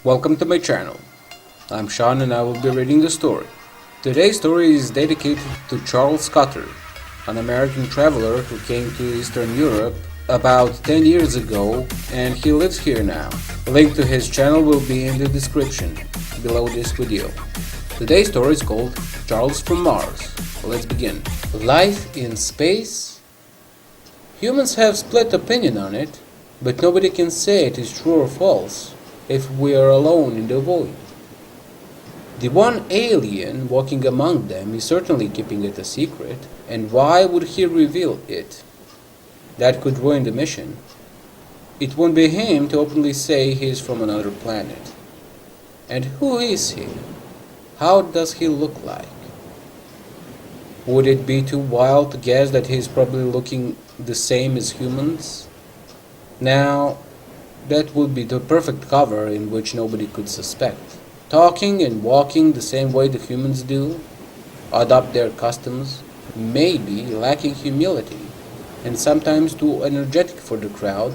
Welcome to my channel. I'm Shawn and I will be reading the story. Today's story is dedicated to Charles Cather, an American traveler who came to Eastern Europe about 10 years ago and he lives here now. A link to his channel will be in the description below this video. Today's story is called Charles from Mars. Let's begin. Life in space? Humans have split opinion on it, but nobody can say it is true or false if we are alone in the void. The one alien walking among them is certainly keeping it a secret, and why would he reveal it? That could ruin the mission. It won't be him to openly say he is from another planet. And who is he? How does he look like? Would it be too wild to guess that he is probably looking the same as humans? Now, that would be the perfect cover in which nobody could suspect. Talking and walking the same way the humans do, adopt their customs, maybe lacking humility, and sometimes too energetic for the crowd,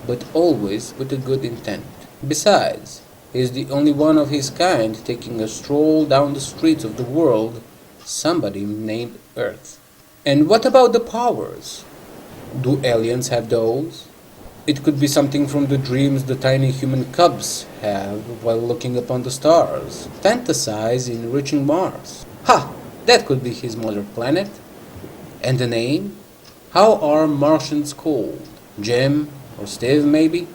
but always with a good intent. Besides, he is the only one of his kind taking a stroll down the streets of the world, somebody named Earth. And what about the powers? Do aliens have those? It could be something from the dreams the tiny human cubs have while looking upon the stars, fantasize in reaching Mars. Ha! That could be his mother planet. And the name? How are Martians called? Jim or Steve maybe?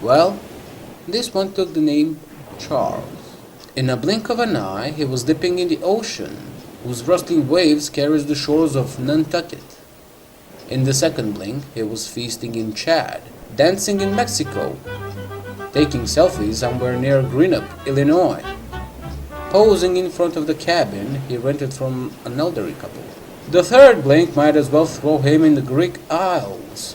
Well, this one took the name Charles. In a blink of an eye he was dipping in the ocean, whose rustling waves carries the shores of Nantucket. In the second blink, he was feasting in Chad, dancing in Mexico, taking selfies somewhere near Greenup, Illinois, posing in front of the cabin he rented from an elderly couple. The third blink might as well throw him in the Greek Isles,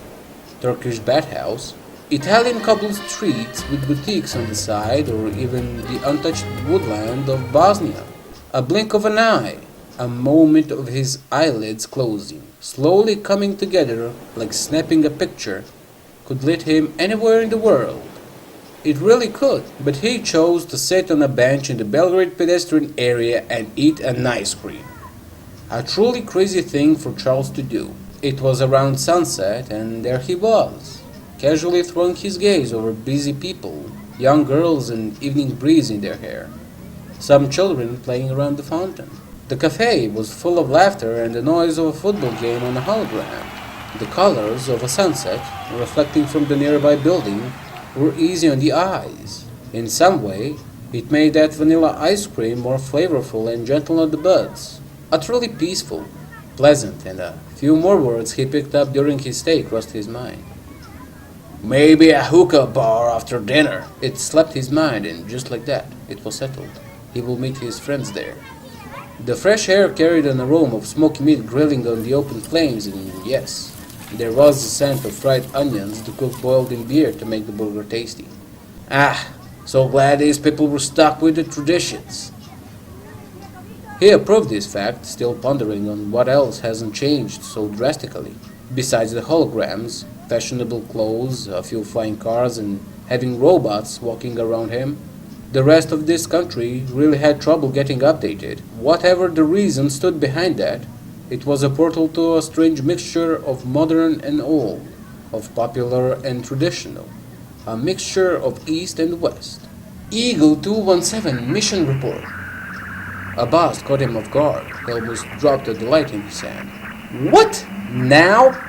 Turkish bathhouse, Italian cobbled streets with boutiques on the side, or even the untouched woodland of Bosnia. A blink of an eye, a moment of his eyelids closing, slowly coming together like snapping a picture, could lead him anywhere in the world. It really could, but he chose to sit on a bench in the Belgrade pedestrian area and eat an ice cream. A truly crazy thing for Charles to do. It was around sunset and there he was, casually throwing his gaze over busy people, young girls and evening breeze in their hair, some children playing around the fountain. The cafe was full of laughter and the noise of a football game on a hologram. The colors of a sunset, reflecting from the nearby building, were easy on the eyes. In some way, it made that vanilla ice cream more flavorful and gentle on the buds. Utterly peaceful, pleasant, and a few more words he picked up during his stay crossed his mind. Maybe a hookah bar after dinner. It slapped his mind, and just like that, it was settled. He will meet his friends there. The fresh air carried an aroma of smoky meat grilling on the open flames, and yes, there was the scent of fried onions the cook boiled in beer to make the burger tasty. Ah, so glad these people were stuck with the traditions. He approved this fact, still pondering on what else hasn't changed so drastically. Besides the holograms, fashionable clothes, a few flying cars, and having robots walking around him, the rest of this country really had trouble getting updated. Whatever the reason stood behind that, it was a portal to a strange mixture of modern and old, of popular and traditional, a mixture of East and West. Eagle 217 mission report. A boss caught him off guard. He almost dropped the light in his hand. What? Now?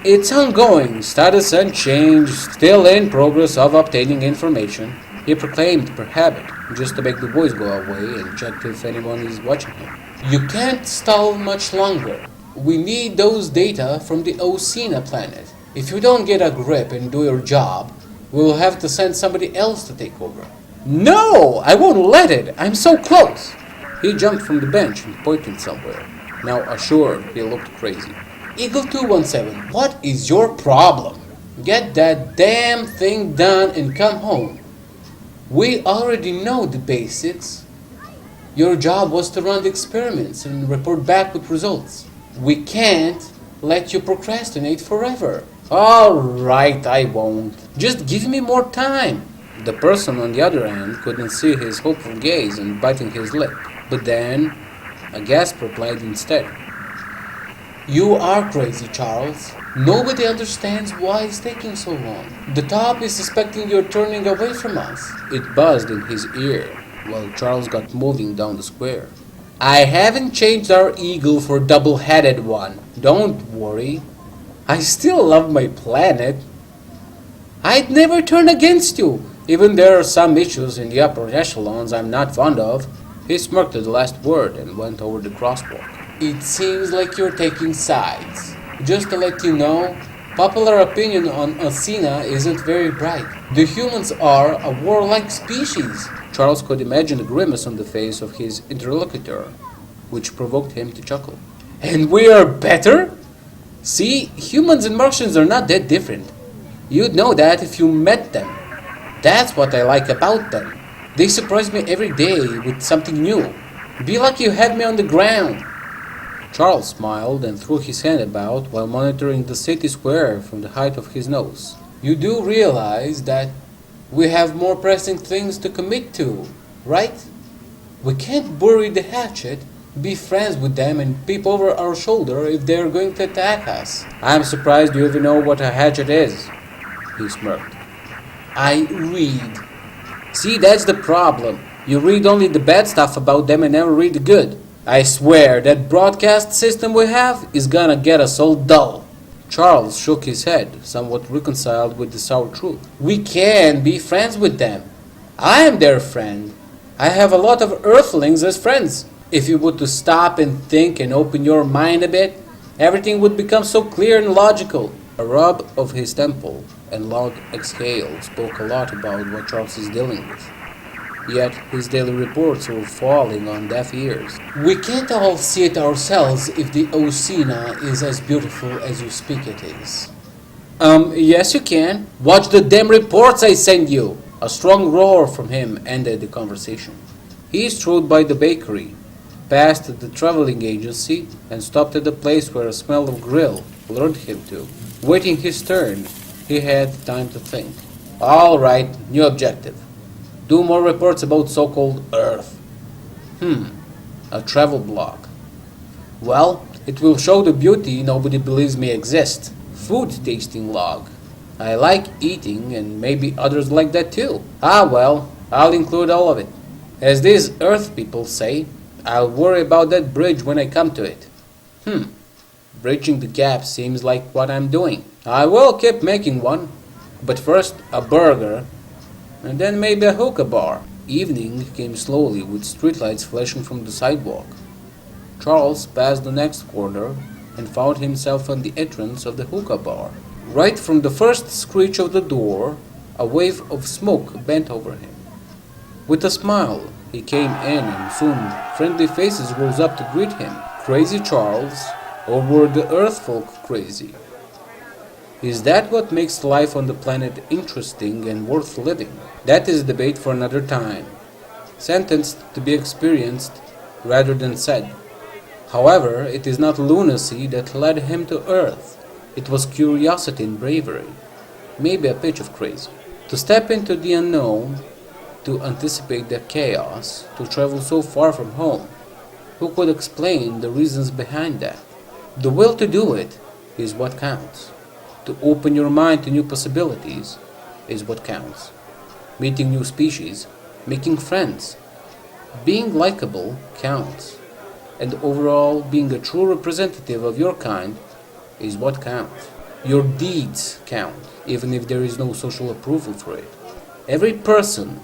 It's ongoing. Status unchanged. Still in progress of obtaining information. He proclaimed per habit, just to make the boys go away and check if anyone is watching him. You can't stall much longer. We need those data from the Ocena planet. If you don't get a grip and do your job, we will have to send somebody else to take over. No! I won't let it! I'm so close! He jumped from the bench and pointed somewhere. Now assured, he looked crazy. Eagle 217, what is your problem? Get that damn thing done and come home. We already know the basics. Your job was to run the experiments and report back with results. We can't let you procrastinate forever. All right, I won't. Just give me more time. The person on the other end couldn't see his hopeful gaze and biting his lip, but then a gasp replied instead. "You are crazy, Charles. Nobody understands why it's taking so long. The top is suspecting you're turning away from us." It buzzed in his ear while Charles got moving down the square. "I haven't changed our eagle for double-headed one. Don't worry. I still love my planet. I'd never turn against you, even there are some issues in the upper echelons I'm not fond of." He smirked at the last word and went over the crosswalk. "It seems like you're taking sides. Just to let you know, popular opinion on Asina isn't very bright. The humans are a warlike species." Charles could imagine the grimace on the face of his interlocutor, which provoked him to chuckle. "And we are better? See, humans and Martians are not that different. You'd know that if you met them. That's what I like about them. They surprise me every day with something new. Be lucky you had me on the ground." Charles smiled and threw his hand about while monitoring the city square from the height of his nose. "You do realize that we have more pressing things to commit to, right? We can't bury the hatchet, be friends with them and peep over our shoulder if they're going to attack us." "I'm surprised you even know what a hatchet is," he smirked. "I read. See, that's the problem. You read only the bad stuff about them and never read the good. I swear that broadcast system we have is gonna get us all dull." Charles shook his head, somewhat reconciled with the sour truth. "We can be friends with them. I am their friend. I have a lot of Earthlings as friends. If you were to stop and think and open your mind a bit, everything would become so clear and logical." A rub of his temple and loud exhale spoke a lot about what Charles is dealing with. Yet his daily reports were falling on deaf ears. "We can't all see it ourselves if the Osina is as beautiful as you speak it is." Yes you can. Watch the damn reports I send you!" A strong roar from him ended the conversation. He strode by the bakery, passed the traveling agency, and stopped at the place where a smell of grill lured him to. Waiting his turn, he had time to think. "All right, new objective. Do more reports about so-called Earth. A travel blog. Well, it will show the beauty nobody believes me exists. Food tasting log. I like eating and maybe others like that too. Ah well, I'll include all of it. As these Earth people say, I'll worry about that bridge when I come to it. Bridging the gap seems like what I'm doing. I will keep making one, but first a burger, and then maybe a hookah bar." Evening came slowly with streetlights flashing from the sidewalk. Charles passed the next corner and found himself on the entrance of the hookah bar. Right from the first screech of the door, a wave of smoke bent over him. With a smile, he came in and soon friendly faces rose up to greet him. Crazy Charles, or were the Earth folk crazy? Is that what makes life on the planet interesting and worth living? That is a debate for another time, sentenced to be experienced rather than said. However, it is not lunacy that led him to Earth. It was curiosity and bravery, maybe a pitch of crazy. To step into the unknown, to anticipate the chaos, to travel so far from home. Who could explain the reasons behind that? The will to do it is what counts. To open your mind to new possibilities is what counts. Meeting new species, making friends, being likable counts. And overall, being a true representative of your kind is what counts. Your deeds count, even if there is no social approval for it. Every person,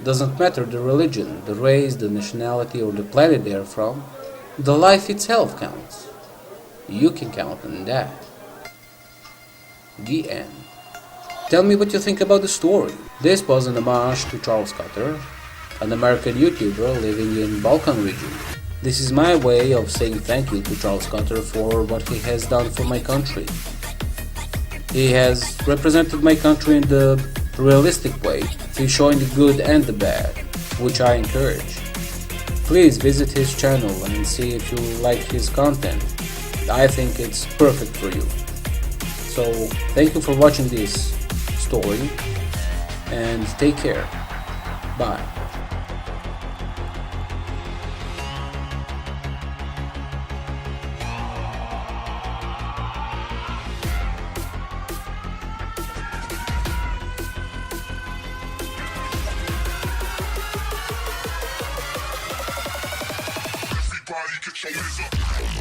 doesn't matter the religion, the race, the nationality, or the planet they are from, the life itself counts. You can count on that. The end. Tell me what you think about the story. This was an homage to Charles Cather, an American YouTuber living in Balkan region. This is my way of saying thank you to Charles Cather for what he has done for my country. He has represented my country in the realistic way. He's showing the good and the bad, which I encourage. Please visit his channel and see if you like his content. I think it's perfect for you. So, thank you for watching this story. and take care. Bye. Everybody get your hands up.